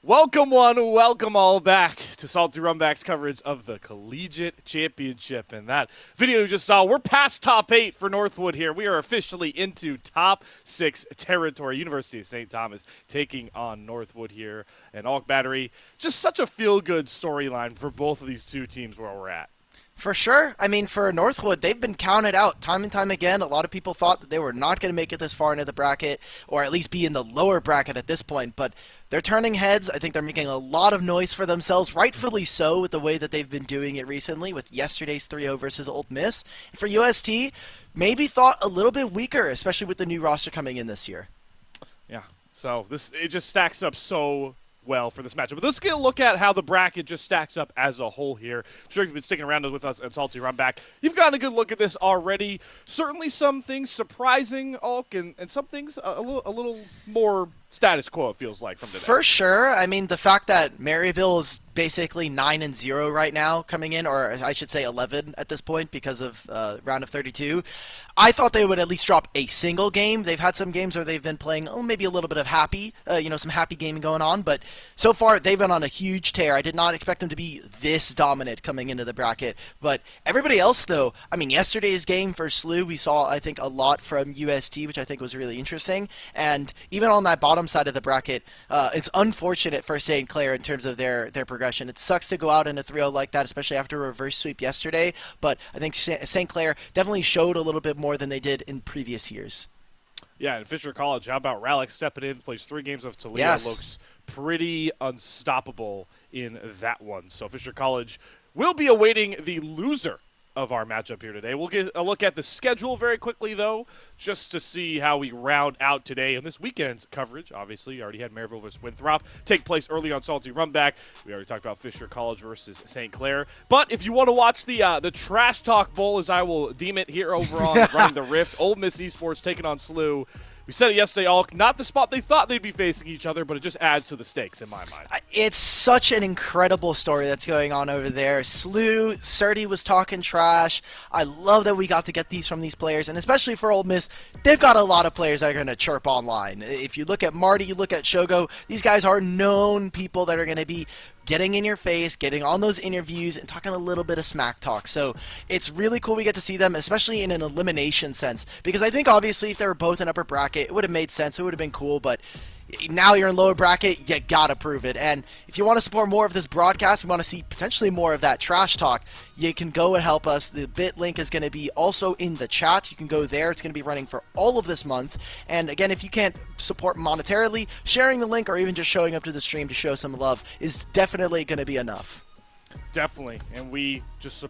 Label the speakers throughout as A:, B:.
A: Welcome welcome all back to Salty Runback's coverage of the Collegiate Championship. And that video you just saw, we're past top 8 for Northwood here. We are officially into top 6 territory. University of St. Thomas taking on Northwood here. And Alk Battery, just such a feel-good storyline for both of these two teams where we're at.
B: For sure. I mean, for Northwood, they've been counted out time and time again. A lot of people thought that they were not going to make it this far into the bracket, or at least be in the lower bracket at this point. But they're turning heads. I think they're making a lot of noise for themselves, rightfully so, with the way that they've been doing it recently with yesterday's 3-0 versus Old Miss. And for UST, maybe thought a little bit weaker, especially with the new roster coming in this year.
A: Yeah, so it just stacks up so well for this matchup. But let's get a look at how the bracket just stacks up as a whole here. I'm sure if you've been sticking around with us at Salty Runback, you've gotten a good look at this already. Certainly some things surprising, Alk, and some things a little more status quo, it feels like, from today.
B: For sure. I mean, the fact that Maryville is basically 9-0 right now coming in, or I should say 11 at this point because of round of 32. I thought they would at least drop a single game. They've had some games where they've been playing, maybe a little bit of happy, some happy gaming going on, but so far they've been on a huge tear. I did not expect them to be this dominant coming into the bracket, but everybody else, though, I mean, yesterday's game for SLU, we saw, I think, a lot from UST, which I think was really interesting, and even on that bottom side of the bracket, it's unfortunate for St. Clair in terms of their progression. It sucks to go out in a 3-0 like that, especially after a reverse sweep yesterday, but I think St. Clair definitely showed a little bit more than they did in previous years.
A: Yeah, and Fisher College, how about Rallick stepping in, plays 3 games of Toledo,
B: Yes.
A: looks pretty unstoppable in that one. So Fisher College will be awaiting the loser of our matchup here today. We'll get a look at the schedule very quickly, though, just to see how we round out today. And this weekend's coverage, obviously, you already had Maryville versus Winthrop take place early on Salty Runback. We already talked about Fisher College versus St. Clair. But if you want to watch the Trash Talk Bowl, as I will deem it here over on Running the Rift, Ole Miss Esports taking on SLU. We said it yesterday, Alk, not the spot they thought they'd be facing each other, but it just adds to the stakes in my mind.
B: It's such an incredible story that's going on over there. SLU, Surdy was talking trash. I love that we got to get these from these players, and especially for Ole Miss, they've got a lot of players that are going to chirp online. If you look at Marty, you look at Shogo, these guys are known people that are going to be getting in your face, getting on those interviews, and talking a little bit of smack talk. So it's really cool we get to see them, especially in an elimination sense. Because I think, obviously, if they were both in upper bracket, it would have made sense. It would have been cool, but now you're in lower bracket, you gotta prove it. And if you want to support more of this broadcast, you want to see potentially more of that trash talk, you can go and help us. The bit link is going to be also in the chat. You can go there. It's going to be running for all of this month. And again, if you can't support monetarily, sharing the link or even just showing up to the stream to show some love is definitely going to be enough.
A: Definitely. And we just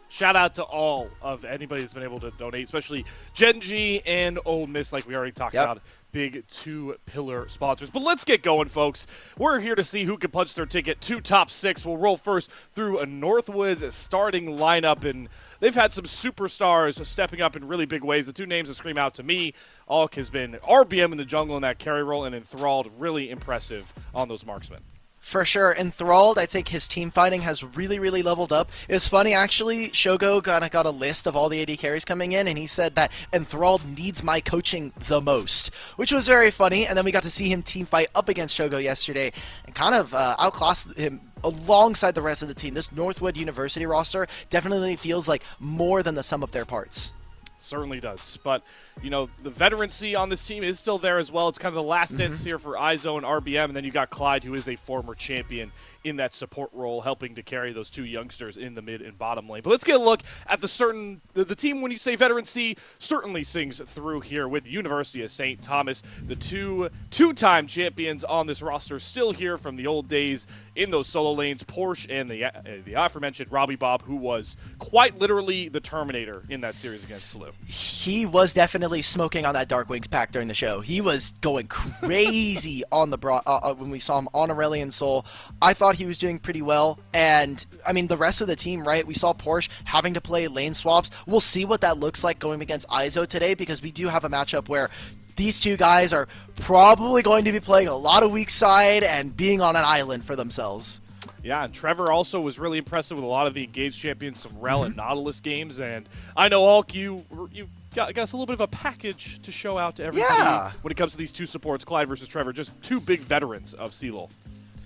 A: shout out to all of anybody that's been able to donate, especially Genji and Ole Miss, like we already talked about. Big 2-pillar sponsors. But let's get going, folks. We're here to see who can punch their ticket to top 6. We'll roll first through a Northwood's starting lineup, and they've had some superstars stepping up in really big ways. The two names that scream out to me, Alk, has been RBM in the jungle in that carry role, and Enthralled, really impressive on those marksmen.
B: For sure. Enthralled, I think his team fighting has really, really leveled up. It was funny, actually. Shogo got a list of all the AD carries coming in, and he said that Enthralled needs my coaching the most, which was very funny. And then we got to see him team fight up against Shogo yesterday and kind of outclass him alongside the rest of the team. This Northwood University roster definitely feels like more than the sum of their parts.
A: Certainly does. But, the veterancy on this team is still there as well. It's kind of the last dance here for Izo and RBM, and then you got Clyde, who is a former champion in that support role, helping to carry those two youngsters in the mid and bottom lane. But let's get a look at the team, when you say veterancy, certainly sings through here with University of St. Thomas. The two-time champions on this roster still here from the old days in those solo lanes. Porsche and the aforementioned Robbie Bob, who was quite literally the Terminator in that series against SLU.
B: He was definitely smoking on that Dark Wings pack during the show. He was going crazy on the when we saw him on Aurelion Soul. I thought he was doing pretty well, and I mean the rest of the team, right? We saw Porsche having to play lane swaps. We'll see what that looks like going against Izo today, because we do have a matchup where these two guys are probably going to be playing a lot of weak side and being on an island for themselves.
A: Yeah, and Trevor also was really impressive with a lot of the engaged champions, some Rel and Nautilus games, and I know, Alk, you got us a little bit of a package to show out to everybody when it comes to these two supports, Clyde versus Trevor, just two big veterans of CLOL.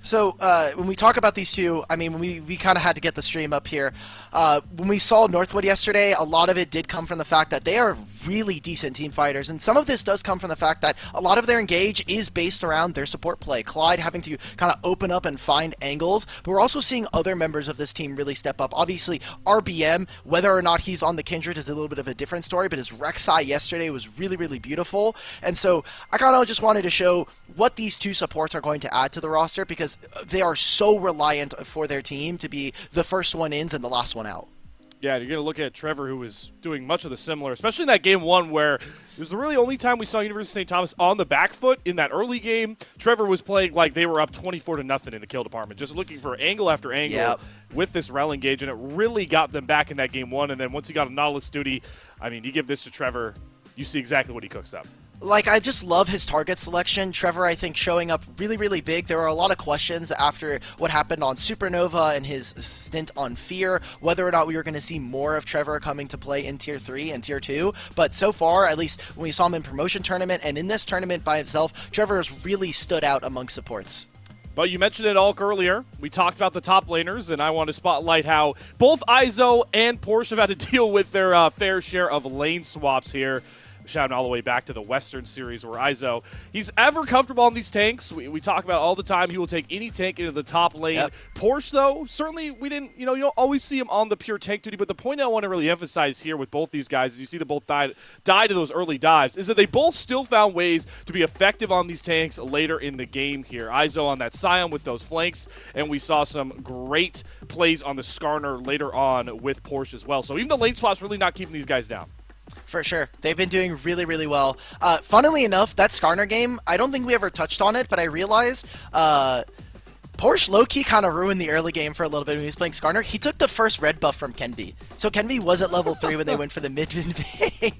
B: So when we talk about these two, I mean, we kind of had to get the stream up here. When we saw Northwood yesterday, a lot of it did come from the fact that they are really decent team fighters, and some of this does come from the fact that a lot of their engage is based around their support play. Clyde having to kind of open up and find angles, but we're also seeing other members of this team really step up. Obviously, RBM, whether or not he's on the Kindred is a little bit of a different story, but his Rek'Sai yesterday was really, really beautiful, and so I kind of just wanted to show what these two supports are going to add to the roster, because they are so reliant for their team to be the first one in and the last one out.
A: Yeah, you're going to look at Trevor, who was doing much of the similar, especially in that game one where it was the really only time we saw University of St. Thomas on the back foot in that early game. Trevor was playing like they were up 24-0 in the kill department, just looking for angle after angle with this rel engage, and it really got them back in that game one. And then once he got a Nautilus duty, I mean, you give this to Trevor, you see exactly what he cooks up.
B: Like, I just love his target selection. Trevor, I think, showing up really, really big. There were a lot of questions after what happened on Supernova and his stint on Fear, whether or not we were going to see more of Trevor coming to play in Tier 3 and Tier 2. But so far, at least when we saw him in Promotion Tournament and in this tournament by himself, Trevor has really stood out among supports.
A: But you mentioned it, Alk, earlier. We talked about the top laners, and I want to spotlight how both Izo and Porsche have had to deal with their fair share of lane swaps here. Shouting all the way back to the Western Series where Izo, he's ever comfortable on these tanks. We talk about all the time. He will take any tank into the top lane. Yep. Porsche, though, certainly we didn't, you don't always see him on the pure tank duty. But the point I want to really emphasize here with both these guys, is you see them both die to those early dives, is that they both still found ways to be effective on these tanks later in the game here. Izo on that Scion with those flanks, and we saw some great plays on the Skarner later on with Porsche as well. So even the lane swap's really not keeping these guys down.
B: For sure. They've been doing really, really well. Funnily enough, that Skarner game, I don't think we ever touched on it, but I realized Porsche low-key kind of ruined the early game for a little bit when he was playing Skarner. He took the first red buff from Kenvi. So Kenvi was at level 3 when they went for the mid-invade.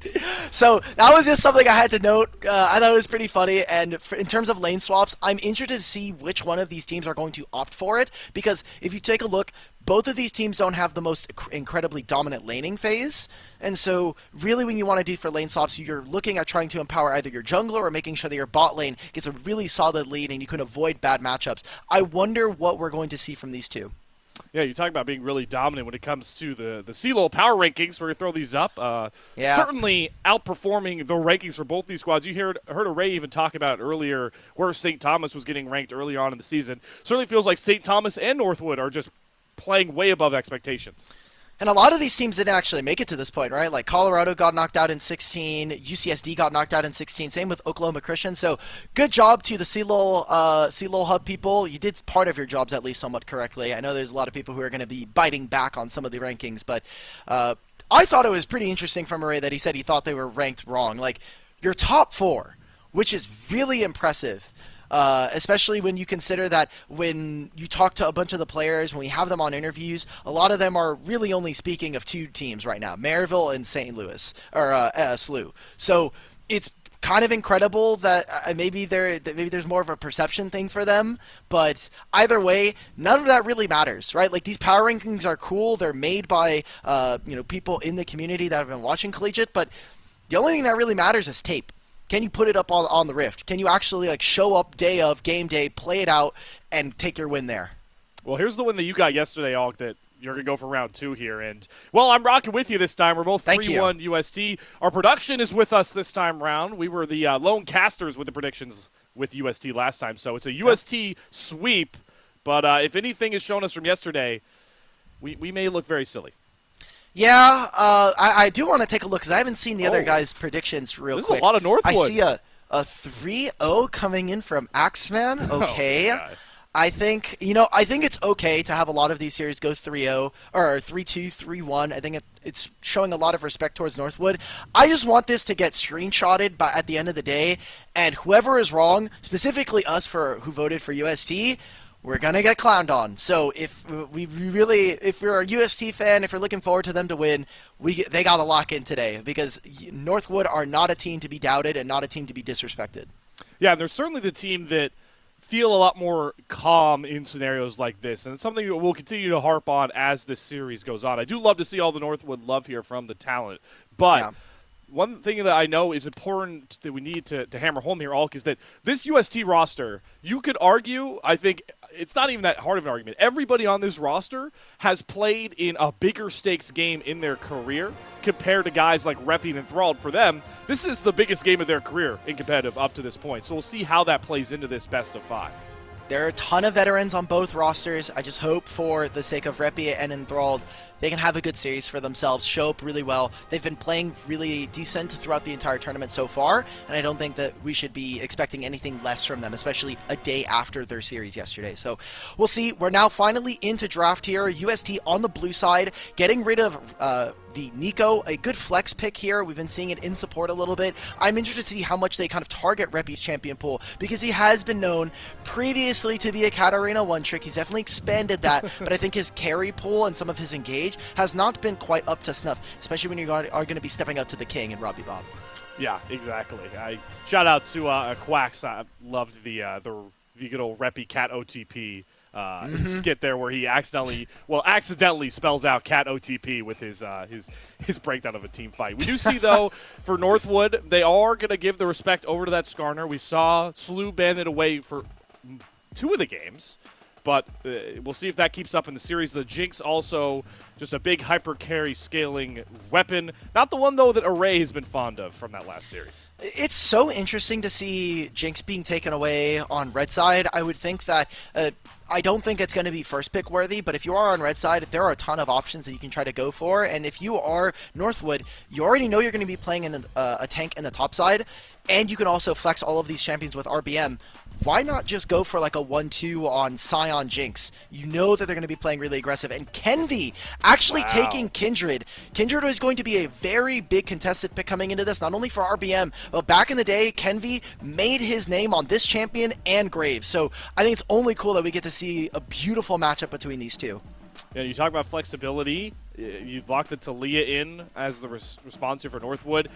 B: So that was just something I had to note. I thought it was pretty funny. And in terms of lane swaps, I'm interested to see which one of these teams are going to opt for it. Because if you take a look, both of these teams don't have the most incredibly dominant laning phase. And so really when you want to do for lane swaps, you're looking at trying to empower either your jungler or making sure that your bot lane gets a really solid lead and you can avoid bad matchups. I wonder what we're going to see from these two.
A: Yeah, you talk about being really dominant when it comes to the CLOL power rankings. We're going to throw these up. Certainly outperforming the rankings for both these squads. You heard Array even talk about earlier where St. Thomas was getting ranked early on in the season. Certainly feels like St. Thomas and Northwood are just playing way above expectations.
B: And a lot of these teams didn't actually make it to this point, right? Like Colorado got knocked out in 16, UCSD got knocked out in 16, same with Oklahoma Christian. So good job to the CLOL Hub people. You did part of your jobs at least somewhat correctly. I know there's a lot of people who are going to be biting back on some of the rankings, but I thought it was pretty interesting from Array that he said he thought they were ranked wrong. Like, your top 4, which is really impressive. Especially when you consider that when you talk to a bunch of the players, when we have them on interviews, a lot of them are really only speaking of 2 teams right now, Maryville and St. Louis, or SLU. So it's kind of incredible that maybe there's more of a perception thing for them, but either way, none of that really matters, right? Like, these power rankings are cool. They're made by people in the community that have been watching Collegiate, but the only thing that really matters is tape. Can you put it up on the Rift? Can you actually show up game day, play it out, and take your win there?
A: Well, here's the win that you got yesterday, Alk, that you're going to go for round 2 here. And, well, I'm rocking with you this time. We're both 3-1 UST. Our production is with us this time round. We were the lone casters with the predictions with UST last time. So it's a UST sweep. But if anything is shown us from yesterday, we may look very silly.
B: Yeah, I do want to take a look because I haven't seen the other guys' predictions real quick.
A: This is a lot of Northwood.
B: I see a 3-0 coming in from Axeman. Okay. I think it's okay to have a lot of these series go 3-0 or 3-2, 3-1. I think it's showing a lot of respect towards Northwood. I just want this to get screenshotted at the end of the day, and whoever is wrong, specifically us who voted for UST, we're going to get clowned on. So if you're a UST fan, if you're looking forward to them to win, they got to lock in today, because Northwood are not a team to be doubted and not a team to be disrespected.
A: Yeah, and they're certainly the team that feel a lot more calm in scenarios like this, and it's something that we'll continue to harp on as this series goes on. I do love to see all the Northwood love here from the talent, but one thing that I know is important that we need to hammer home here, Alk, is that this UST roster, you could argue, I think, it's not even that hard of an argument. Everybody on this roster has played in a bigger stakes game in their career compared to guys like Reppy and Enthralled. For them, this is the biggest game of their career in competitive up to this point. So we'll see how that plays into this best of 5.
B: There are a ton of veterans on both rosters. I just hope for the sake of Reppy and Enthralled, they can have a good series for themselves, show up really well. They've been playing really decent throughout the entire tournament so far, and I don't think that we should be expecting anything less from them, especially a day after their series yesterday. So we'll see. We're now finally into draft here. UST on the blue side, getting rid of the Nico, a good flex pick here. We've been seeing it in support a little bit. I'm interested to see how much they kind of target Reppy's champion pool, because he has been known previously to be a Katarina one trick. He's definitely expanded that, but I think his carry pool and some of his engage has not been quite up to snuff, especially when you are going to be stepping up to the king and Robbie Bob.
A: Yeah, exactly. Shout out to Quacks. I loved the good old Reppy Cat OTP skit there, where he accidentally spells out Cat OTP with his breakdown of a team fight. We do see, though, for Northwood, they are going to give the respect over to that Skarner. We saw Slew banded away for 2 of the games, but we'll see if that keeps up in the series. The Jinx also just a big hyper carry scaling weapon. Not the one, though, that Array has been fond of from that last series.
B: It's so interesting to see Jinx being taken away on red side. I would think that I don't think it's going to be first pick worthy, but if you are on red side, there are a ton of options that you can try to go for. And if you are Northwood, you already know you're going to be playing in a tank in the top side, and you can also flex all of these champions with RBM. Why not just go for like a 1-2 on Scion Jinx? You know that they're going to be playing really aggressive. And Kenvi actually taking Kindred. Kindred was going to be a very big contested pick coming into this, not only for RBM, but back in the day, Kenvi made his name on this champion and Graves. So I think it's only cool that we get to see a beautiful matchup between these two.
A: Yeah, you talk about flexibility. You've locked the Talia in as the responser for Northwood.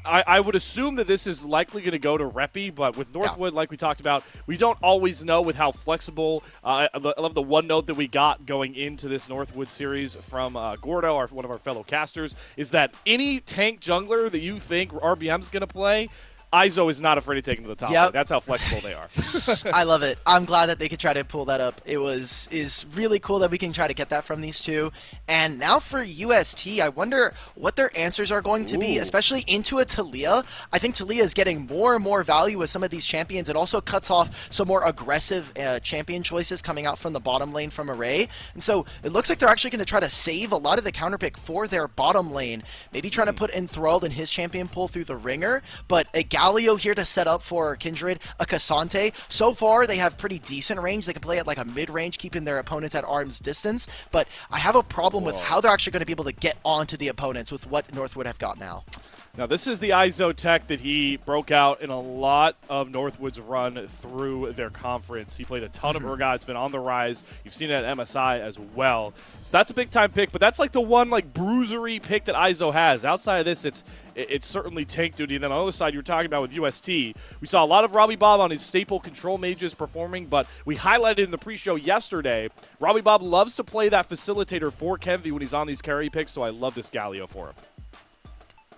A: I would assume that this is likely going to go to Reppy, but with Northwood, like we talked about, we don't always know with how flexible. I love the one note that we got going into this Northwood series from Gordo, one of our fellow casters, is that any tank jungler that you think RBM's going to play, Izo is not afraid to take him to the top.
B: Yep.
A: That's how flexible they are.
B: I love it. I'm glad that they could try to pull that up. Is really cool that we can try to get that from these two. And now for UST, I wonder what their answers are going to be, especially into a Talia. I think Talia is getting more and more value with some of these champions. It also cuts off some more aggressive champion choices coming out from the bottom lane from Array. And so it looks like they're actually going to try to save a lot of the counter pick for their bottom lane. Maybe trying to put Enthralled in his champion pool through the ringer, but a Galio here to set up for Kindred, a Cassante. So far, they have pretty decent range. They can play at like a mid-range, keeping their opponents at arm's distance. But I have a problem with how they're actually going to be able to get onto the opponents with what Northwood have got now.
A: Now, this is the Izo tech that he broke out in a lot of Northwood's run through their conference. He played a ton of Urgot. It's been on the rise. You've seen it at MSI as well. So that's a big-time pick, but that's like the one like bruisery pick that Izo has. Outside of this, it's certainly tank duty. And then on the other side, you were talking about with UST, we saw a lot of Robbie Bob on his staple control mages performing, but we highlighted in the pre-show yesterday, Robbie Bob loves to play that facilitator for Kenvi when he's on these carry picks, so I love this Galio for him.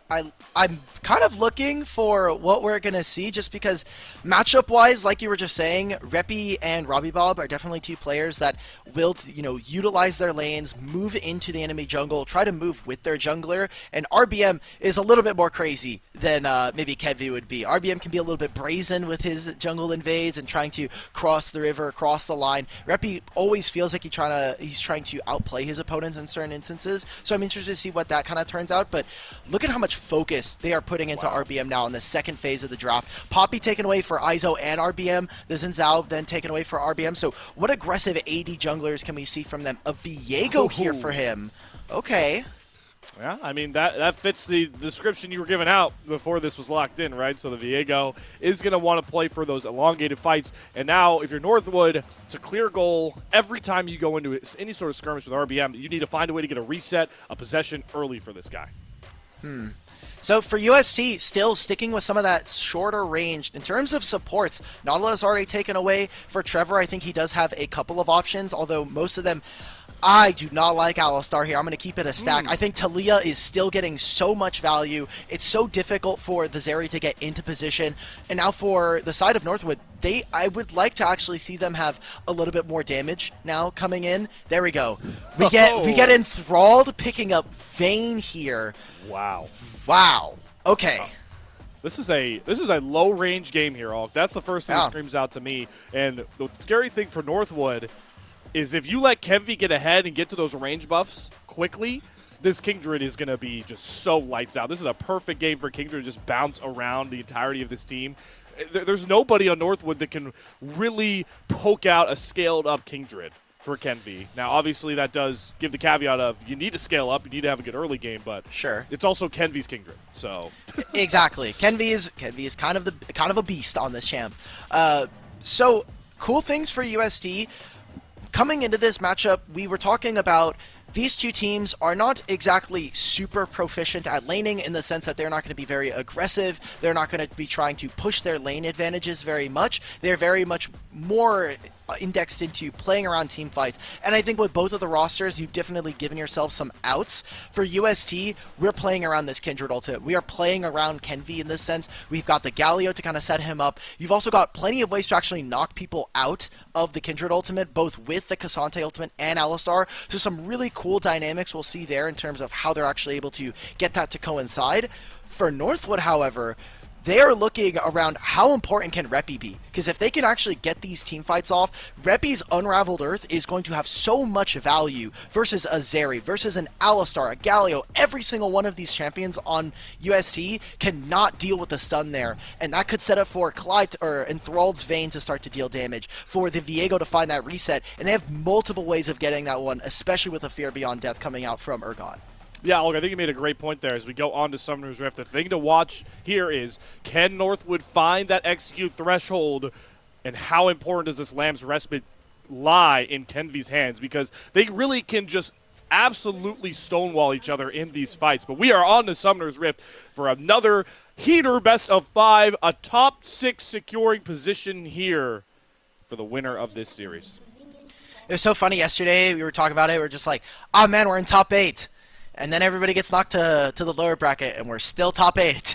B: I'm kind of looking for what we're going to see, just because matchup-wise, like you were just saying, Reppy and Robbie Bob are definitely two players that will, utilize their lanes, move into the enemy jungle, try to move with their jungler, and RBM is a little bit more crazy than maybe Kenvi would be. RBM can be a little bit brazen with his jungle invades and trying to cross the river, cross the line. Reppy always feels like he's trying to outplay his opponents in certain instances, so I'm interested to see what that kind of turns out, but look at how much focus they are putting into RBM now in the second phase of the draft. Poppy taken away for Izo and RBM, the Xin Zhao then taken away for RBM, so what aggressive AD junglers can we see from them? A Viego here for him. Okay.
A: Yeah, I mean, that fits the description you were giving out before this was locked in, right? So the Viego is going to want to play for those elongated fights. And now, if you're Northwood, it's a clear goal. Every time you go into any sort of skirmish with RBM, you need to find a way to get a reset, a possession early for this guy.
B: So for UST, still sticking with some of that shorter range. In terms of supports, Nautilus already taken away. For Trevor, I think he does have a couple of options, although most of them I do not like Alistar here. I'm going to keep it a stack. I think Talia is still getting so much value. It's so difficult for the Zeri to get into position. And now for the side of Northwood, I would like to actually see them have a little bit more damage now coming in. There we go. We get enthralled picking up Vayne here.
A: Wow.
B: Wow. Okay.
A: This is a low range game here, Alk. That's the first thing that screams out to me. And the scary thing for Northwood is if you let Kenvi get ahead and get to those range buffs quickly, this Kingdred is going to be just so lights out. This is a perfect game for Kingdred to just bounce around the entirety of this team. There's nobody on Northwood that can really poke out a scaled up Kingdred for Kenvi. Now, obviously, that does give the caveat of you need to scale up, you need to have a good early game, but
B: sure,
A: it's also Kenvi's Kingdred. So
B: exactly, Kenvi is kind of a beast on this champ. So cool things for USD. Coming into this matchup, we were talking about these two teams are not exactly super proficient at laning in the sense that they're not going to be very aggressive. They're not going to be trying to push their lane advantages very much. They're very much more indexed into playing around team fights. And I think with both of the rosters, you've definitely given yourself some outs. For UST, we're playing around this Kindred ultimate. We are playing around Kenvi in this sense. We've got the Galio to kind of set him up. You've also got plenty of ways to actually knock people out of the Kindred ultimate, both with the Cassante ultimate and Alistar. So some really cool dynamics we'll see there in terms of how they're actually able to get that to coincide. For Northwood, however, they are looking around how important can Repi be, because if they can actually get these team fights off, Repi's Unraveled Earth is going to have so much value versus a Zeri, versus an Alistar, a Galio. Every single one of these champions on UST cannot deal with the stun there, and that could set up for Clyde or Enthralled's Vayne to start to deal damage, for the Viego to find that reset, and they have multiple ways of getting that one, especially with a Fear Beyond Death coming out from Urgot.
A: Yeah, look, I think you made a great point there. As we go on to Summoner's Rift, the thing to watch here is, can Northwood find that execute threshold, and how important does this Lamb's Respite lie in Kenvi's hands? Because they really can just absolutely stonewall each other in these fights. But we are on to Summoner's Rift for another heater best of 5, a top 6 securing position here for the winner of this series.
B: It was so funny yesterday. We were talking about it. We were just like, oh man, we're in top 8. And then everybody gets knocked to the lower bracket, and we're still top 8.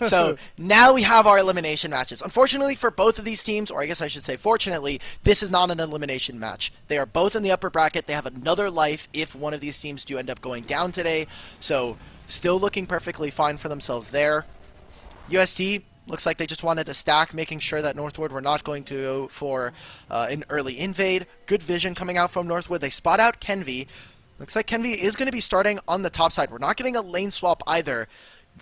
B: So now we have our elimination matches. Unfortunately for both of these teams, or I guess I should say fortunately, this is not an elimination match. They are both in the upper bracket. They have another life if one of these teams do end up going down today. So still looking perfectly fine for themselves there. UST looks like they just wanted to stack, making sure that Northwood were not going to go for an early invade. Good vision coming out from Northwood. They spot out Kenvi. Looks like Kenvi is going to be starting on the top side. We're not getting a lane swap either.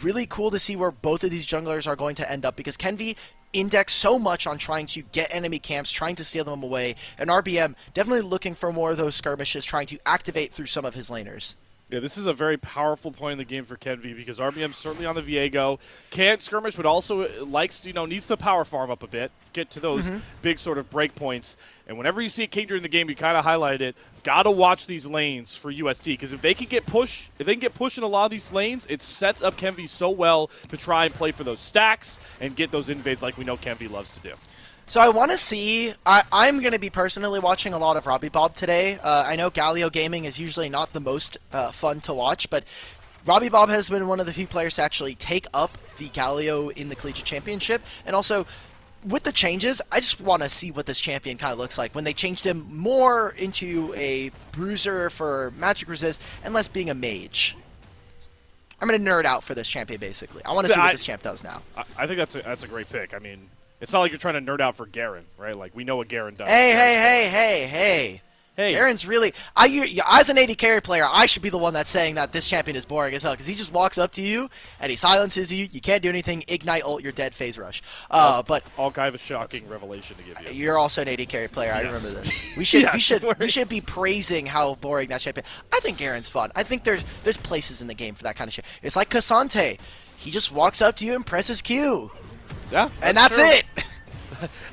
B: Really cool to see where both of these junglers are going to end up, because Kenvi indexed so much on trying to get enemy camps, trying to steal them away, and RBM definitely looking for more of those skirmishes, trying to activate through some of his laners.
A: Yeah, this is a very powerful point in the game for Kenvi, because RBM's certainly on the Viego, can't skirmish, but also likes, needs the power farm up a bit, get to those big sort of break points. And whenever you see a Kingdred in the game, you kind of highlight it. Gotta watch these lanes for UST, because if they can get push, in a lot of these lanes, it sets up Kenvi so well to try and play for those stacks and get those invades like we know Kenvi loves to do.
B: So I want to see, I'm going to be personally watching a lot of Robbie Bob today. I know Galio Gaming is usually not the most fun to watch, but Robbie Bob has been one of the few players to actually take up the Galio in the Collegiate Championship. And also, with the changes, I just want to see what this champion kind of looks like when they changed him more into a bruiser for magic resist and less being a mage. I'm going to nerd out for this champion, basically. I want to see what this champ does now.
A: I think that's a great pick. I mean, it's not like you're trying to nerd out for Garen, right? Like, we know what Garen does.
B: Hey. Garen's really... as an AD carry player, I should be the one that's saying that this champion is boring as hell, because he just walks up to you, and he silences you, you can't do anything, ignite ult, you're dead, phase rush. But
A: all kind of a shocking revelation to give you.
B: You're also an AD carry player, yes. I remember this. We should be praising how boring that champion... I think Garen's fun. I think there's places in the game for that kind of shit. It's like Cassante. He just walks up to you and presses Q.
A: Yeah,
B: and that's it.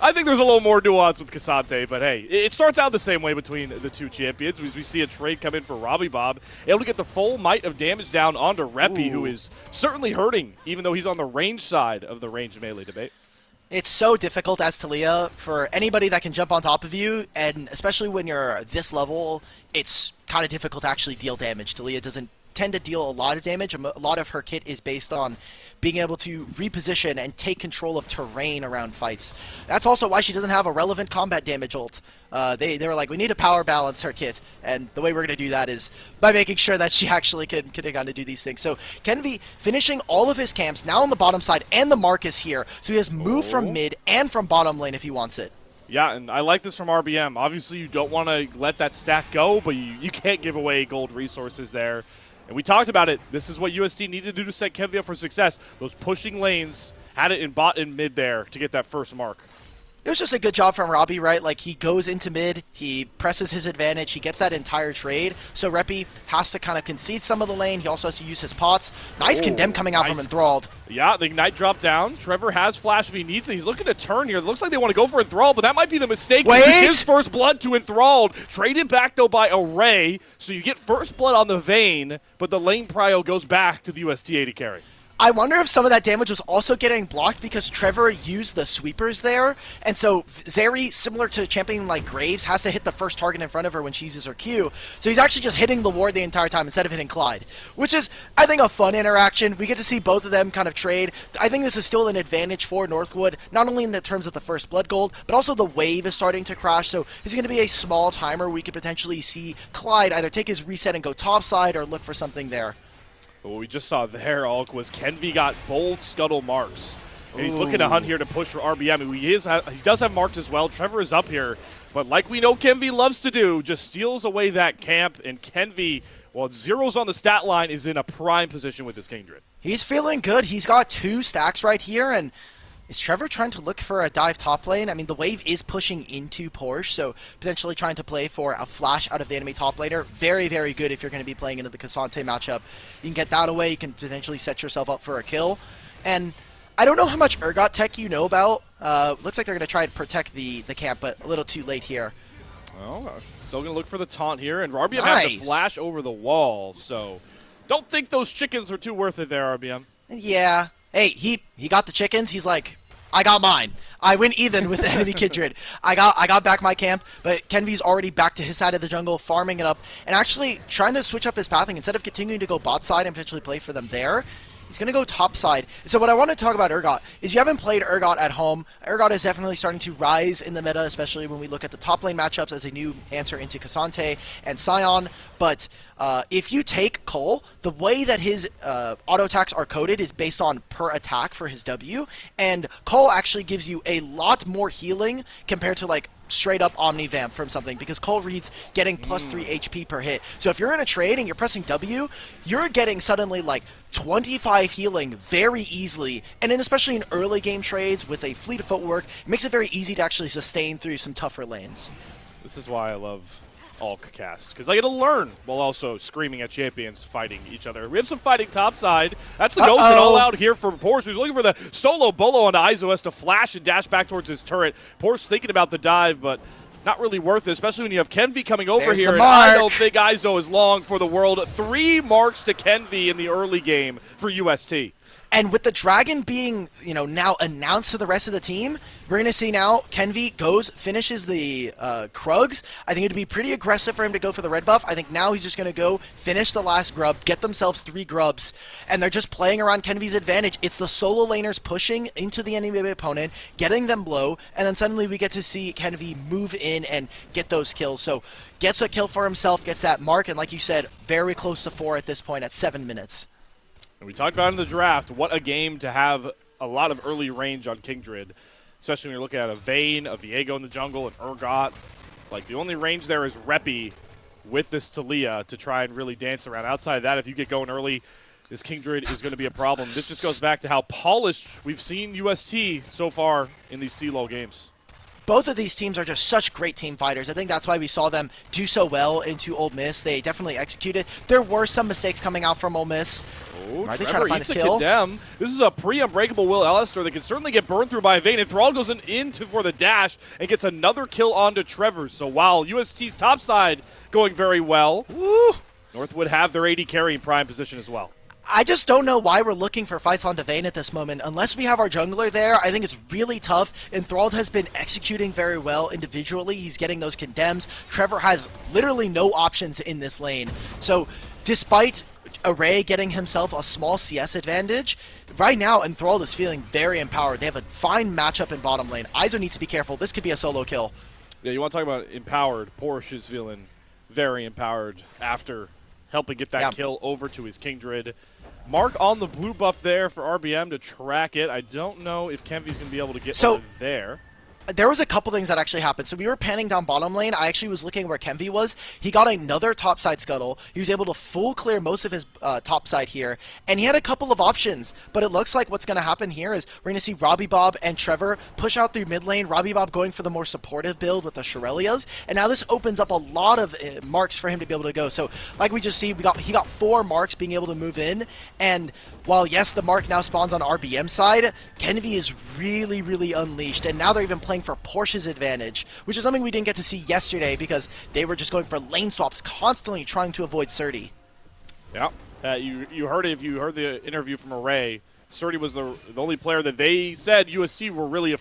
A: I think there's a little more nuance with Cassante, but hey, it starts out the same way between the two champions. We see a trade come in for Robbie Bob, able to get the full might of damage down onto Repi, who is certainly hurting, even though he's on the range side of the ranged melee debate.
B: It's so difficult as Talia for anybody that can jump on top of you, and especially when you're this level, it's kind of difficult to actually deal damage. Talia doesn't tend to deal a lot of damage. A lot of her kit is based on being able to reposition and take control of terrain around fights. That's also why she doesn't have a relevant combat damage ult. They were like, we need to power balance her kit, and the way we're going to do that is by making sure that she actually can kind of do these things. So Kenvi finishing all of his camps now on the bottom side, and the mark is here, so he has moved from mid and from bottom lane if he wants it.
A: Yeah, and I like this from RBM. Obviously, you don't want to let that stack go, but you can't give away gold resources there. And we talked about it. This is what UST needed to do to set Kenvi up for success. Those pushing lanes had it in bot and mid there to get that first mark.
B: It was just a good job from Robbie, right? Like, he goes into mid, he presses his advantage, he gets that entire trade. So Reppy has to kind of concede some of the lane. He also has to use his pots. Nice condemn coming out from Enthralled.
A: Yeah, the Ignite dropped down. Trevor has flash if he needs it. He's looking to turn here. It looks like they want to go for Enthralled, but that might be the mistake.
B: Wait!
A: He gives first blood to Enthralled. Traded back, though, by Array. So you get first blood on the Vayne, but the lane prio goes back to the UST AD carry.
B: I wonder if some of that damage was also getting blocked because Trevor used the sweepers there, and so Zeri, similar to champion like Graves, has to hit the first target in front of her when she uses her Q, so he's actually just hitting the ward the entire time instead of hitting Clyde, which is, I think, a fun interaction. We get to see both of them kind of trade. I think this is still an advantage for Northwood, not only in the terms of the first blood gold, but also the wave is starting to crash, so this is going to be a small timer. We could potentially see Clyde either take his reset and go topside or look for something there.
A: What we just saw there, Alk, was Kenvi got both scuttle marks. And he's looking to hunt here to push for RBM. He does have marked as well. Trevor is up here. But like we know Kenvi loves to do, just steals away that camp. And Kenvi, while zeros on the stat line, is in a prime position with his Kindred.
B: He's feeling good. He's got 2 stacks right here, and is Trevor trying to look for a dive top lane? I mean, the wave is pushing into Porsche, so potentially trying to play for a flash out of the enemy top laner. Very, very good if you're going to be playing into the Cassante matchup. You can get that away. You can potentially set yourself up for a kill. And I don't know how much Urgot tech you know about. Looks like they're going to try to protect the camp, but a little too late here.
A: Well, still going to look for the taunt here, and RBM has to flash over the wall, so don't think those chickens are too worth it there, RBM.
B: Yeah. Hey, he got the chickens. He's like, I got mine. I went even with the enemy Kindred. I got back my camp, but Kenvi's already back to his side of the jungle, farming it up, and actually trying to switch up his pathing. Instead of continuing to go bot side and potentially play for them there, he's going to go top side. So what I want to talk about Urgot is if you haven't played Urgot at home, Urgot is definitely starting to rise in the meta, especially when we look at the top lane matchups as a new answer into Cassante and Sion. But if you take Cole, the way that his auto attacks are coded is based on per attack for his W, and Cole actually gives you a lot more healing compared to like straight up Omni Vamp from something, because Cole reads getting plus 3 HP per hit. So if you're in a trade and you're pressing W, you're getting suddenly like 25 healing very easily, and then especially in early game trades with a fleet of footwork, it makes it very easy to actually sustain through some tougher lanes.
A: This is why I love Alk casts, because I get to learn while also screaming at champions fighting each other. We have some fighting topside. That's the Ghost and all out here for Porsche, who's looking for the solo bolo onto Izo, has to flash and dash back towards his turret. Porsche thinking about the dive, but not really worth it, especially when you have Kenvi coming over
B: There's
A: here. And I don't think Izo is long for the world. 3 marks to Kenvi in the early game for UST.
B: And with the Dragon being, now announced to the rest of the team, we're going to see now Kenvi finishes the Krugs. I think it'd be pretty aggressive for him to go for the red buff. I think now he's just going to go finish the last grub, get themselves 3 grubs, and they're just playing around Kenvi's advantage. It's the solo laners pushing into the enemy opponent, getting them low, and then suddenly we get to see Kenvi move in and get those kills. So gets a kill for himself, gets that mark, and like you said, very close to 4 at this point at 7 minutes.
A: And we talked about in the draft, what a game to have a lot of early range on Kindred, especially when you're looking at a Vayne, a Viego in the jungle, and Urgot. Like, the only range there is Reppy with this Talia to try and really dance around. Outside of that, if you get going early, this Kindred is going to be a problem. This just goes back to how polished we've seen UST so far in these CLOL games.
B: Both of these teams are just such great team fighters. I think that's why we saw them do so well into Ole Miss. They definitely executed. There were some mistakes coming out from Ole Miss.
A: Oh,
B: Are they trying to find
A: eats
B: his
A: a
B: kill?
A: condemn. This is a pre-unbreakable Will Alistair that can certainly get burned through by a Vayne. And Thrall goes for the dash and gets another kill onto Trevor. So while UST's topside going very well, Northwood have their AD carry in prime position as well.
B: I just don't know why we're looking for fights on Devane at this moment. Unless we have our jungler there, I think it's really tough. Enthralled has been executing very well individually. He's getting those condemns. Trevor has literally no options in this lane. So despite Array getting himself a small CS advantage, right now Enthralled is feeling very empowered. They have a fine matchup in bottom lane. Iso needs to be careful. This could be a solo kill.
A: Yeah, you want to talk about empowered. Porsche is feeling very empowered after helping get that kill over to his Kingdred. Mark on the blue buff there for RBM to track it. I don't know if Kenvy's going to be able to get over there.
B: There was a couple things that actually happened. So we were panning down bottom lane. I actually was looking where Kenvy was. He got another topside scuttle. He was able to full clear most of his topside here. And he had a couple of options. But it looks like what's going to happen here is we're going to see Robbie Bob and Trevor push out through mid lane. Robbie Bob going for the more supportive build with the Shirelias. And now this opens up a lot of marks for him to be able to go. So like we just see, he got 4 marks being able to move in. And while, yes, the mark now spawns on RBM side, Kenvy is really, really unleashed. And now they're even playing for Porsche's advantage, which is something we didn't get to see yesterday because they were just going for lane swaps, constantly trying to avoid Surdy.
A: Yeah, you heard it if you heard the interview from Array. Surdy was the only player that they said UST were really,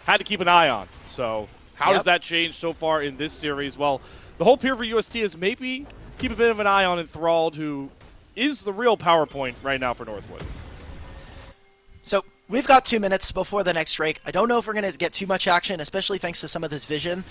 A: had to keep an eye on. So how does that change so far in this series? Well, the whole peer for UST is maybe keep a bit of an eye on Enthralled, who is the real PowerPoint right now for Northwood.
B: So we've got 2 minutes before the next Drake. I don't know if we're going to get too much action, especially thanks to some of this vision.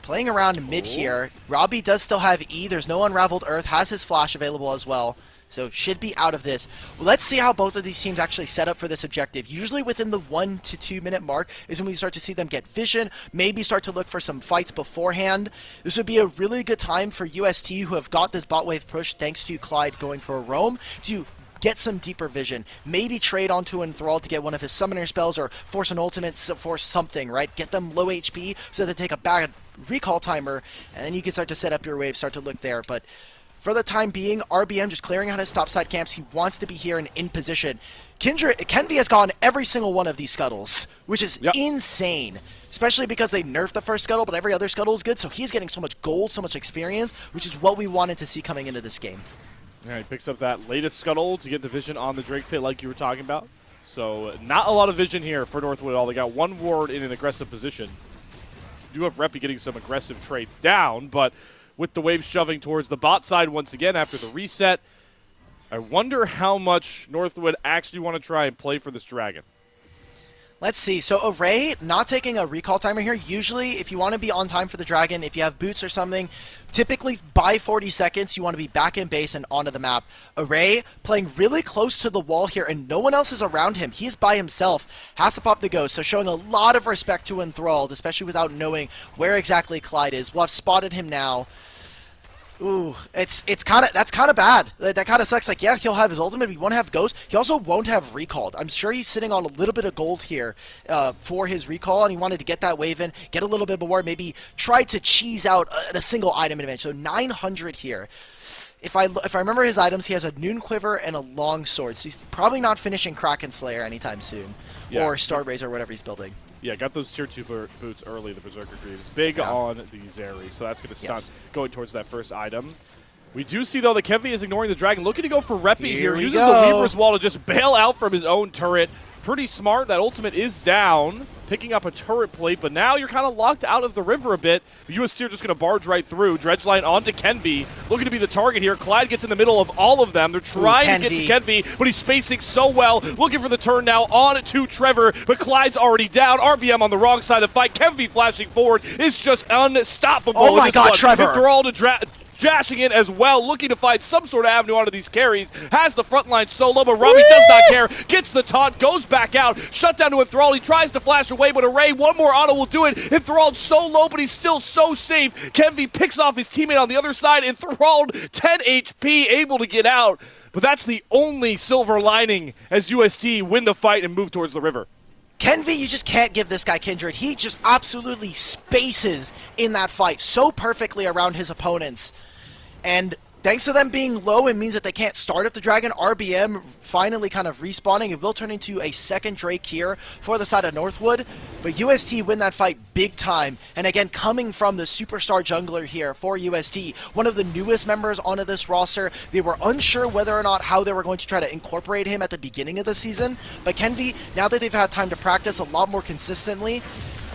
B: Playing around mid here. Robbie does still have E. There's no Unraveled Earth. Has his flash available as well. So should be out of this. Let's see how both of these teams actually set up for this objective. Usually within the 1 to 2 minute mark is when we start to see them get vision, maybe start to look for some fights beforehand. This would be a really good time for UST, who have got this bot wave push thanks to Clyde going for a roam, to get some deeper vision. Maybe trade onto Enthralled to get one of his summoner spells or force an ultimate for something, right? Get them low HP so they take a bad recall timer, and then you can start to set up your wave, start to look there. But for the time being, RBM just clearing out his topside camps. He wants to be here and in position. Kenvy has gone every single one of these scuttles, which is insane. Especially because they nerfed the first scuttle, but every other scuttle is good. So he's getting so much gold, so much experience, which is what we wanted to see coming into this game.
A: Yeah, he picks up that latest scuttle to get the vision on the Drake pit like you were talking about. So not a lot of vision here for Northwood at all. They got one ward in an aggressive position. Do have Reppy getting some aggressive trades down, but with the wave shoving towards the bot side once again after the reset, I wonder how much Northwood actually want to try and play for this dragon.
B: Let's see. So Array not taking a recall timer here. Usually, if you want to be on time for the dragon, if you have boots or something, typically by 40 seconds, you want to be back in base and onto the map. Array playing really close to the wall here, and no one else is around him. He's by himself. Has to pop the ghost, so showing a lot of respect to Enthralled, especially without knowing where exactly Clyde is. We'll have spotted him now. Ooh, that's kind of bad. That kind of sucks. Like, yeah, he'll have his ultimate, but he won't have Ghost. He also won't have Recalled. I'm sure he's sitting on a little bit of gold here for his Recall, and he wanted to get that wave in, get a little bit more, maybe try to cheese out a single item advantage. So 900 here. If I remember his items, he has a Noon Quiver and a Long Sword, so he's probably not finishing Kraken Slayer anytime soon, or Starblazer or whatever he's building.
A: Yeah, got those tier 2 boots early, the Berserker Greaves. Big on the Zeri, so that's going to stunt going towards that first item. We do see, though, that Kenvy is ignoring the dragon, looking to go for Reppy here. Uses the Weaver's Wall to just bail out from his own turret. Pretty smart. That ultimate is down, picking up a turret plate, but now you're kind of locked out of the river a bit. UST are just going to barge right through. Dredgeline onto Kenvy, looking to be the target here. Clyde gets in the middle of all of them. They're trying to get to Kenvy, but he's spacing so well. Looking for the turn now on to Trevor, but Clyde's already down. RBM on the wrong side of the fight. Kenvy flashing forward is just unstoppable.
B: Oh my god, Trevor!
A: Enthralled to dashing in as well, looking to find some sort of avenue onto these carries. Has the front line solo, but Robbie does not care. Gets the taunt, goes back out. Shut down to Enthralled. He tries to flash away, but Array, one more auto will do it. Enthralled so low, but he's still so safe. Kenvy picks off his teammate on the other side. Enthralled, 10 HP, able to get out. But that's the only silver lining as UST win the fight and move towards the river.
B: Kenvy, you just can't give this guy Kindred. He just absolutely spaces in that fight so perfectly around his opponents. And Thanks to them being low, it means that they can't start up the Dragon. RBM finally kind of respawning. It will turn into a second Drake here for the side of Northwood. But UST win that fight big time. And again, coming from the superstar jungler here for UST, one of the newest members onto this roster. They were unsure whether or not how they were going to try to incorporate him at the beginning of the season. But Kenvi, now that they've had time to practice a lot more consistently,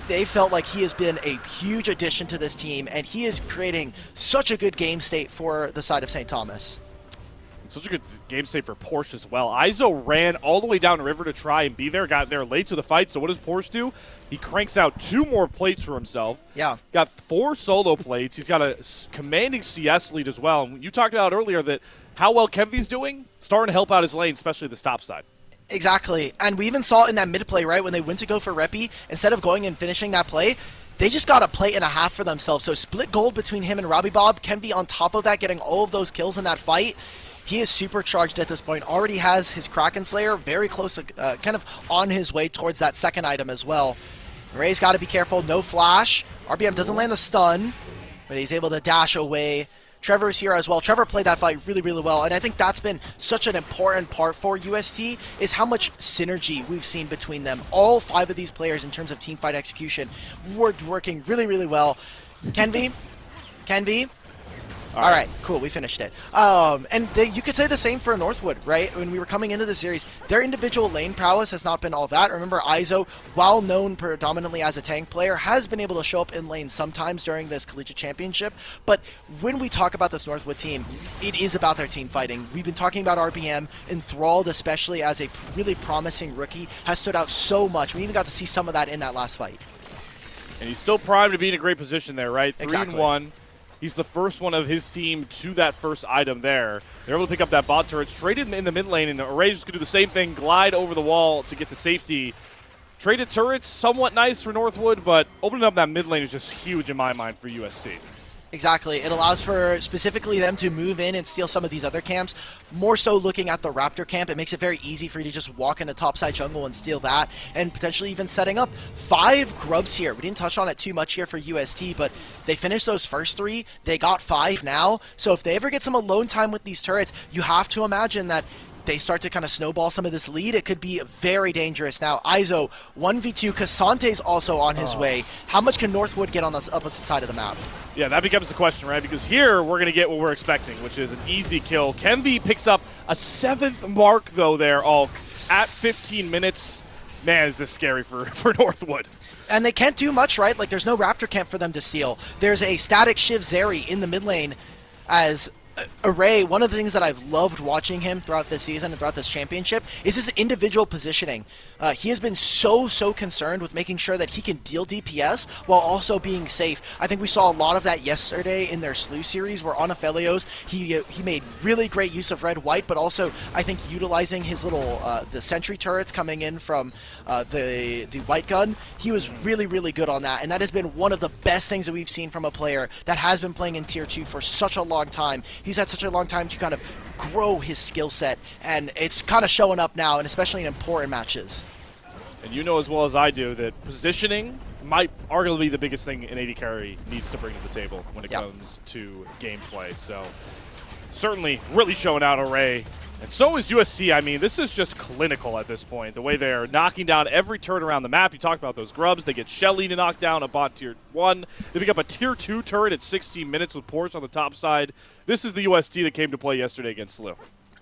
B: they felt like he has been a huge addition to this team, and he is creating such a good game state for the side of St. Thomas.
A: Such a good game state for Porsche as well. Izo ran all the way down the river to try and be there, got there late to the fight, so what does Porsche do? He cranks out 2 more plates for himself.
B: Yeah.
A: Got 4 solo plates. He's got a commanding CS lead as well. And you talked about earlier that how well Kenvi's doing, starting to help out his lane, especially the top side.
B: Exactly, and we even saw it in that mid play, right, when they went to go for Reppy, instead of going and finishing that play, they just got a plate and a half for themselves. So split gold between him and Robbie Bob. Kenvi on top of that, getting all of those kills in that fight. He is supercharged at this point, already has his Kraken Slayer very close, kind of on his way towards that second item as well. Ray's got to be careful, no flash. RBM doesn't land the stun, but he's able to dash away. Trevor's here as well. Trevor played that fight really, really well, and I think that's been such an important part for UST, is how much synergy we've seen between them. All 5 of these players in terms of team fight execution were working really, really well. Kenvi? All right, cool, we finished it. And you could say the same for Northwood, right? When we were coming into the series, their individual lane prowess has not been all that. Remember, Izo, while known predominantly as a tank player, has been able to show up in lane sometimes during this collegiate championship. But when we talk about this Northwood team, it is about their team fighting. We've been talking about RBM, Enthralled, especially as a really promising rookie, has stood out so much. We even got to see some of that in that last fight.
A: And he's still primed to be in a great position there, right?
B: Exactly.
A: 3-1. He's the first one of his team to that first item there. They're able to pick up that bot turret, traded in the mid lane, and Array's just going to do the same thing, glide over the wall to get to safety. Traded turrets, somewhat nice for Northwood, but opening up that mid lane is just huge in my mind for UST.
B: Exactly. It allows for specifically them to move in and steal some of these other camps. More so looking at the Raptor camp, it makes it very easy for you to just walk into topside jungle and steal that, and potentially even setting up 5 grubs here. We didn't touch on it too much here for UST, but they finished those first 3. They got 5 now. So if they ever get some alone time with these turrets, you have to imagine that they start to kind of snowball some of this lead. It could be very dangerous. Now, Izo, 1v2. Kasante's also on his way. How much can Northwood get on the opposite side of the map?
A: Yeah, that becomes the question, right? Because here, we're going to get what we're expecting, which is an easy kill. Kenvi picks up a 7th mark, though, there, Alk, at 15 minutes. Man, is this scary for Northwood.
B: And they can't do much, right? Like, there's no Raptor camp for them to steal. There's a static Shiv Zeri in the mid lane as Array. One of the things that I've loved watching him throughout this season and throughout this championship is his individual positioning. He has been so concerned with making sure that he can deal DPS while also being safe. I think we saw a lot of that yesterday in their Slew series, where on Aphelios he made really great use of red-white, but also I think utilizing his little the sentry turrets coming in from the white gun. He was really good on that, and that has been one of the best things that we've seen from a player that has been playing in Tier 2 for such a long time. He's had such a long time to kind of grow his skill set, and it's kind of showing up now, and especially in important matches.
A: And you know as well as I do that positioning might arguably be the biggest thing an AD carry needs to bring to the table when it comes to gameplay. So certainly really showing out Array. And so is UST. I mean, this is just clinical at this point. The way they're knocking down every turret around the map. You talked about those grubs. They get Shelly to knock down a bot Tier 1. They pick up a Tier 2 turret at 16 minutes with Porsche on the top side. This is the UST that came to play yesterday against Slew.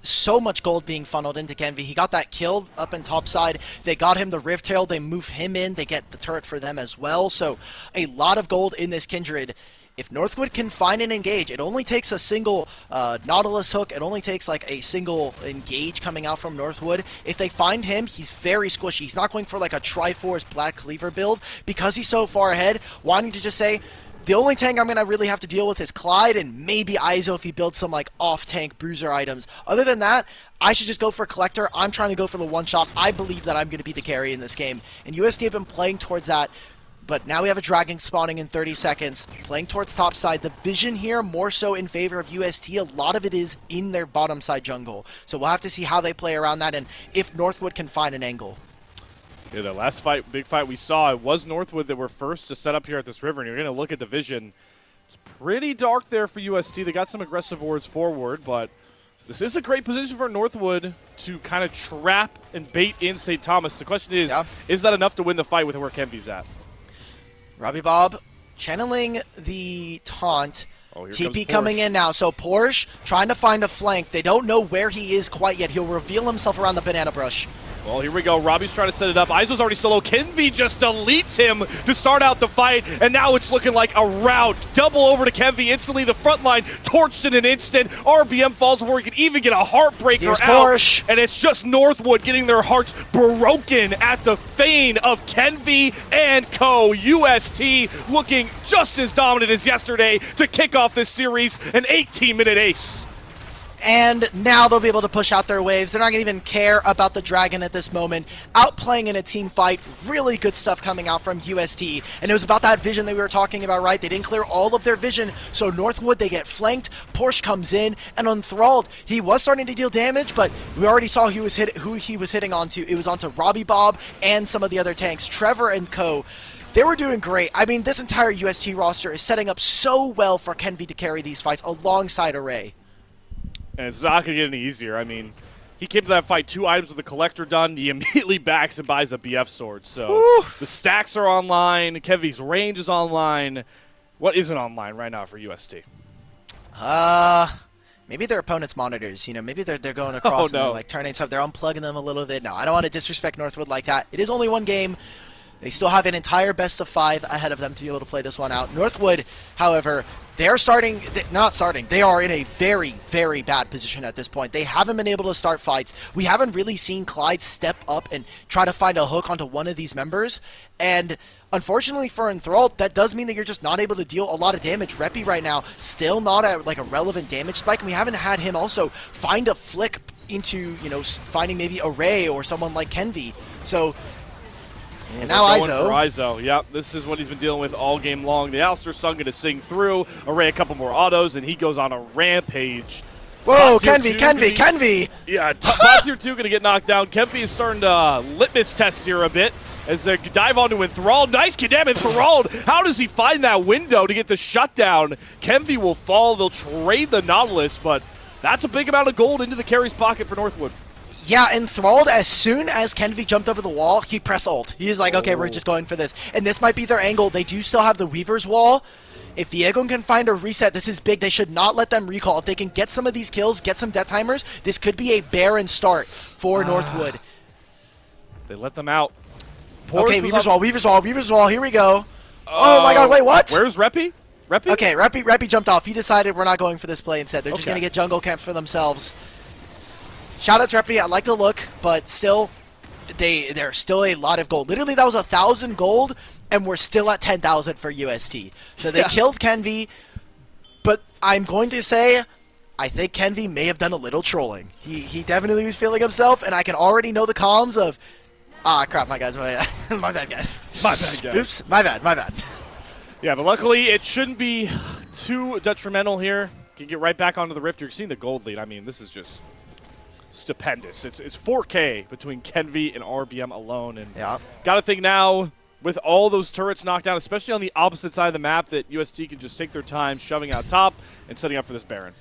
B: So much gold being funneled into Kenvi. He got that kill up in top side. They got him the Rift Tail. They move him in. They get the turret for them as well. So a lot of gold in this Kindred. If Northwood can find and engage, it only takes a single Nautilus hook. It only takes like a single engage coming out from Northwood. If they find him, he's very squishy. He's not going for like a Triforce Black Cleaver build because he's so far ahead, wanting to just say, the only tank I'm going to really have to deal with is Clyde and maybe Izo if he builds some like off-tank bruiser items. Other than that, I should just go for Collector. I'm trying to go for the one-shot. I believe that I'm going to be the carry in this game. And USD have been playing towards that. But now we have a Dragon spawning in 30 seconds, playing towards top side. The vision here more so in favor of UST. A lot of it is in their bottom side jungle. So we'll have to see how they play around that and if Northwood can find an angle.
A: Yeah, the last fight, big fight we saw, it was Northwood that were first to set up here at this river. And you're going to look at the vision. Pretty dark there for UST. They got some aggressive wards forward, but this is a great position for Northwood to kind of trap and bait in St. Thomas. The question is that enough to win the fight with where Kenvy's at?
B: Robbie Bob channeling the taunt.
A: Oh, here
B: TP
A: comes
B: coming
A: Porsche.
B: in now. So Porsche trying to find a flank. They don't know where he is quite yet. He'll reveal himself around the banana brush.
A: Well, here we go. Robbie's trying to set it up. Izo's already solo. Kenvy just deletes him to start out the fight, and now it's looking like a rout. Double over to Kenvy. Instantly, the front line torched in an instant. RBM falls before he can even get a heartbreaker
B: Here's
A: out.
B: Porsche.
A: And it's just Northwood getting their hearts broken at the feign of Kenvy and co. UST looking just as dominant as yesterday to kick off this series. An 18-minute ace.
B: And now they'll be able to push out their waves. They're not going to even care about the Dragon at this moment. Outplaying in a team fight. Really good stuff coming out from UST. And it was about that vision that we were talking about, right? They didn't clear all of their vision. So Northwood, they get flanked. Porsche comes in. And Enthralled, he was starting to deal damage, but we already saw who he was hitting onto. It was onto Robbie Bob and some of the other tanks. Trevor and co. They were doing great. I mean, this entire UST roster is setting up so well for Kenvy to carry these fights alongside Array.
A: And it's not going to get any easier. I mean, he came to that fight 2 items with the collector done. He immediately backs and buys a BF sword. So the stacks are online. Kevy's range is online. What isn't online right now for UST?
B: Maybe their opponent's monitors. You know, maybe they're going across and they're like turning stuff. They're unplugging them a little bit. No, I don't want to disrespect Northwood like that. It is only one game. They still have an entire best of 5 ahead of them to be able to play this one out. Northwood, however, they are in a very, very bad position at this point. They haven't been able to start fights. We haven't really seen Clyde step up and try to find a hook onto one of these members. And unfortunately for Enthralled, that does mean that you're just not able to deal a lot of damage. Reppy right now, still not at like a relevant damage spike. And we haven't had him also find a flick into, you know, finding maybe Array or someone like Kenvy. So... And now
A: Izo. Yep, this is what he's been dealing with all game long. The Alistair Stun going to sing through. Array a couple more autos, and he goes on a rampage.
B: Whoa, Kenvy!
A: Yeah, bot tier 2 going to get knocked down. Kenvy is starting to litmus test here a bit as they dive onto Enthralled. Nice damn Enthralled! How does he find that window to get the shutdown? Kenvy will fall. They'll trade the Nautilus, but that's a big amount of gold into the carry's pocket for Northwood.
B: Yeah, Enthralled, as soon as Kenvy jumped over the wall, he press ult. He's like, okay, we're just going for this. And this might be their angle. They do still have the Weaver's Wall. If Viego can find a reset, this is big. They should not let them recall. If they can get some of these kills, get some death timers, this could be a barren start for Northwood.
A: They let them out.
B: Okay, Weaver's Wall, here we go. Oh my god, wait, what?
A: Where's Reppy?
B: Okay, Reppy jumped off. He decided we're not going for this play instead. They're just going to get jungle camp for themselves. Shout out to Reppy. I like the look, but still, there's still a lot of gold. Literally, that was 1,000 gold, and we're still at 10,000 for UST. So they killed Kenvy, but I'm going to say, I think Kenvy may have done a little trolling. He definitely was feeling himself, and I can already know the comms of, crap, my guys, my bad, guys.
A: My bad, guys.
B: Oops, my bad. Yeah,
A: but luckily, it shouldn't be too detrimental here. Can get right back onto the Rift. You're seeing the gold lead. I mean, this is just... stupendous. It's 4K between Kenvy and RBM alone, and got to think now with all those turrets knocked down, especially on the opposite side of the map, that UST can just take their time shoving out top and setting up for this Baron.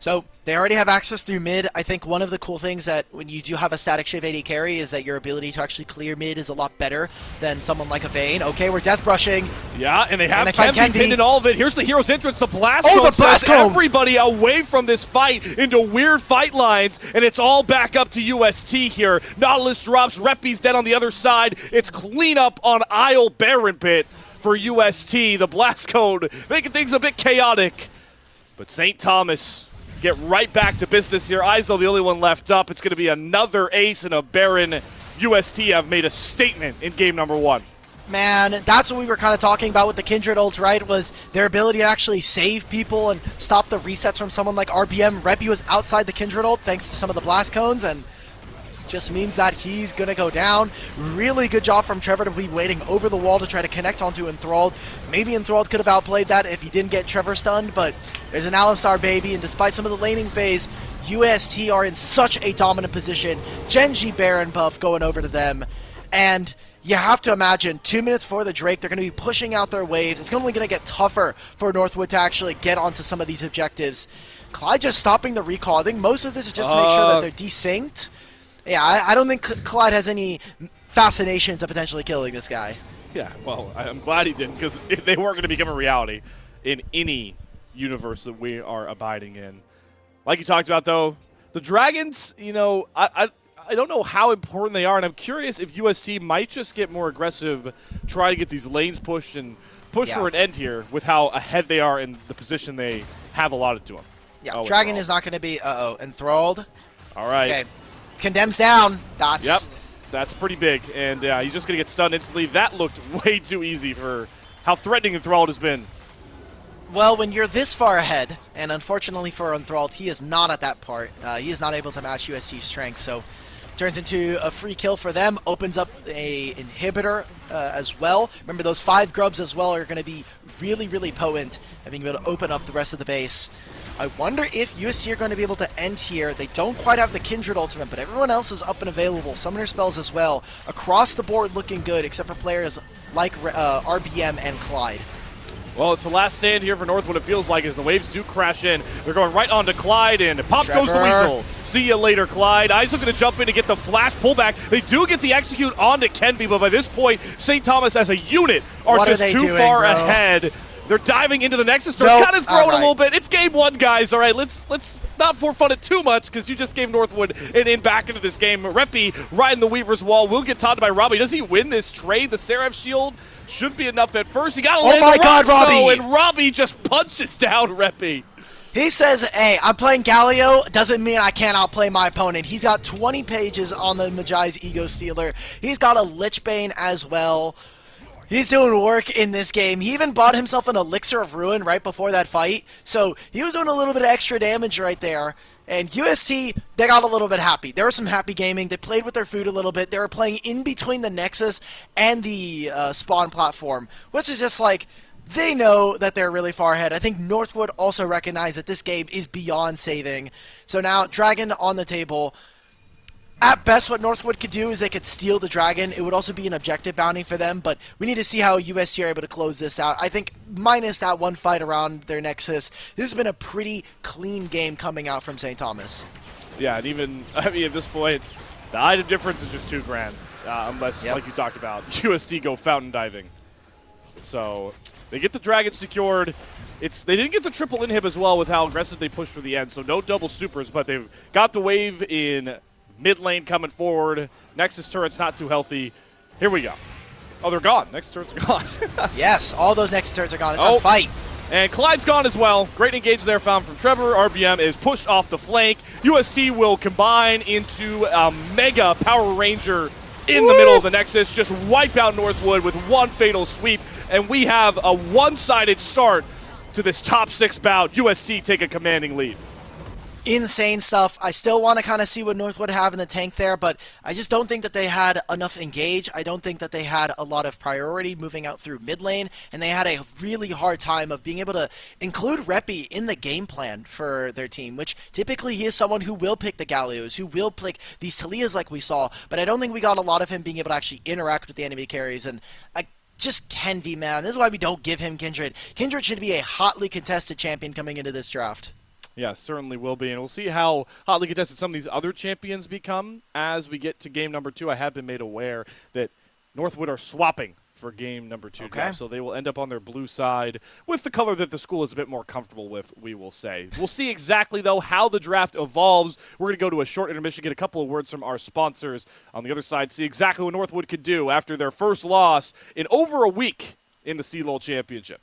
B: So they already have access through mid. I think one of the cool things that when you do have a static shiv AD carry is that your ability to actually clear mid is a lot better than someone like a Vayne. Okay, we're death brushing.
A: Yeah, and they have Kenvy pinned in all of it. Here's the hero's entrance. The blast cone
B: sends
A: everybody away from this fight into weird fight lines, and it's all back up to UST here. Nautilus drops. Reppy's dead on the other side. It's cleanup on Isle Baron Pit for UST. The blast cone making things a bit chaotic, but St. Thomas get right back to business here. Izo the only one left up. It's going to be another ace and a Baron. UST have made a statement in game number 1.
B: Man, that's what we were kind of talking about with the Kindred ult, right? Was their ability to actually save people and stop the resets from someone like RBM. Reppy was outside the Kindred ult thanks to some of the blast cones, and just means that he's going to go down. Really good job from Trevor to be waiting over the wall to try to connect onto Enthralled. Maybe Enthralled could have outplayed that if he didn't get Trevor stunned, but there's an Alistar baby, and despite some of the laning phase, UST are in such a dominant position. Genji Baron buff going over to them, and You have to imagine 2 minutes before the Drake, they're going to be pushing out their waves. It's only going to get tougher for Northwood to actually get onto some of these objectives. Clyde just stopping the recall. I think most of this is just to make sure that they're desynced. Yeah, I don't think Clyde has any fascinations of potentially killing this guy.
A: Yeah, well, I'm glad he didn't, because they weren't going to become a reality in any universe that we are abiding in. Like you talked about, though, the Dragons, you know, I don't know how important they are, and I'm curious if UST might just get more aggressive, try to get these lanes pushed and push for an end here with how ahead they are in the position they have allotted to them.
B: Yeah, Dragon is not going to be, enthralled.
A: All right.
B: Okay, condemns down.
A: Yep, that's pretty big, and he's just going to get stunned instantly. That looked way too easy for how threatening Enthralled has been.
B: Well, when you're this far ahead, and unfortunately for Enthralled, he is not at that part. He is not able to match USC's strength, so turns into a free kill for them, opens up a inhibitor as well. Remember, those 5 grubs as well are going to be really, really potent at being able to open up the rest of the base. I wonder if USC are going to be able to end here. They don't quite have the Kindred ultimate, but everyone else is up and available. Summoner spells as well. Across the board looking good, except for players like RBM and Clyde.
A: Well, it's the last stand here for Northwood, it feels like, as the waves do crash in. They're going right on to Clyde, and pop goes the Weasel. See you later, Clyde. Isaac going to jump in to get the flash pullback. They do get the execute onto Kenby, but by this point, St. Thomas as a unit are just too far ahead. They're diving into the Nexus Store. It's kind of throwing a little bit. It's game 1, guys. All right, let's not for fun it too much, because you just gave Northwood an in back into this game. Reppy riding the Weaver's Wall will get taunted by Robbie. Does he win this trade? The Seraph Shield should be enough at first. He got to land the rocks, though, and Robbie just punches down Reppy.
B: He says, hey, I'm playing Galio. Doesn't mean I can't outplay my opponent. He's got 20 pages on the Majai's Ego Stealer. He's got a Lichbane as well. He's doing work in this game. He even bought himself an Elixir of Ruin right before that fight. So he was doing a little bit of extra damage right there. And UST, they got a little bit happy. There was some happy gaming. They played with their food a little bit. They were playing in between the Nexus and the spawn platform, which is just like, they know that they're really far ahead. I think Northwood also recognized that this game is beyond saving. So now, Dragon on the table. At best, what Northwood could do is they could steal the Dragon. It would also be an objective bounty for them, but we need to see how USC are able to close this out. I think minus that one fight around their Nexus, this has been a pretty clean game coming out from St. Thomas.
A: Yeah, and even, I mean, at this point, the item difference is just $2,000, unless, like you talked about, USD go fountain diving. So they get the Dragon secured. They didn't get the triple inhib as well with how aggressive they pushed for the end, so no double supers, but they've got the wave in mid lane coming forward. Nexus turret's not too healthy. Here we go. Oh, they're gone. Nexus turrets are gone.
B: Yes, all those Nexus turrets are gone. It's a fight.
A: And Clyde's gone as well. Great engage there found from Trevor. RBM is pushed off the flank. UST will combine into a mega Power Ranger in the middle of the Nexus. Just wipe out Northwood with one fatal sweep. And we have a one-sided start to this top 6 bout. UST take a commanding lead.
B: Insane stuff. I still want to kind of see what Northwood have in the tank there, but I just don't think that they had enough engage. I don't think that they had a lot of priority moving out through mid lane, and they had a really hard time of being able to include Reppy in the game plan for their team, which typically he is someone who will pick the Galios, who will pick these Talias like we saw, but I don't think we got a lot of him being able to actually interact with the enemy carries, and just Kenby, man. This is why we don't give him Kindred. Kindred should be a hotly contested champion coming into this draft.
A: Yeah, certainly will be, and we'll see how hotly contested some of these other champions become as we get to game number 2. I have been made aware that Northwood are swapping for game number 2 draft, so they will end up on their blue side with the color that the school is a bit more comfortable with, we will say. We'll see exactly, though, how the draft evolves. We're going to go to a short intermission, get a couple of words from our sponsors. On the other side, see exactly what Northwood could do after their first loss in over a week in the CLOL Championship.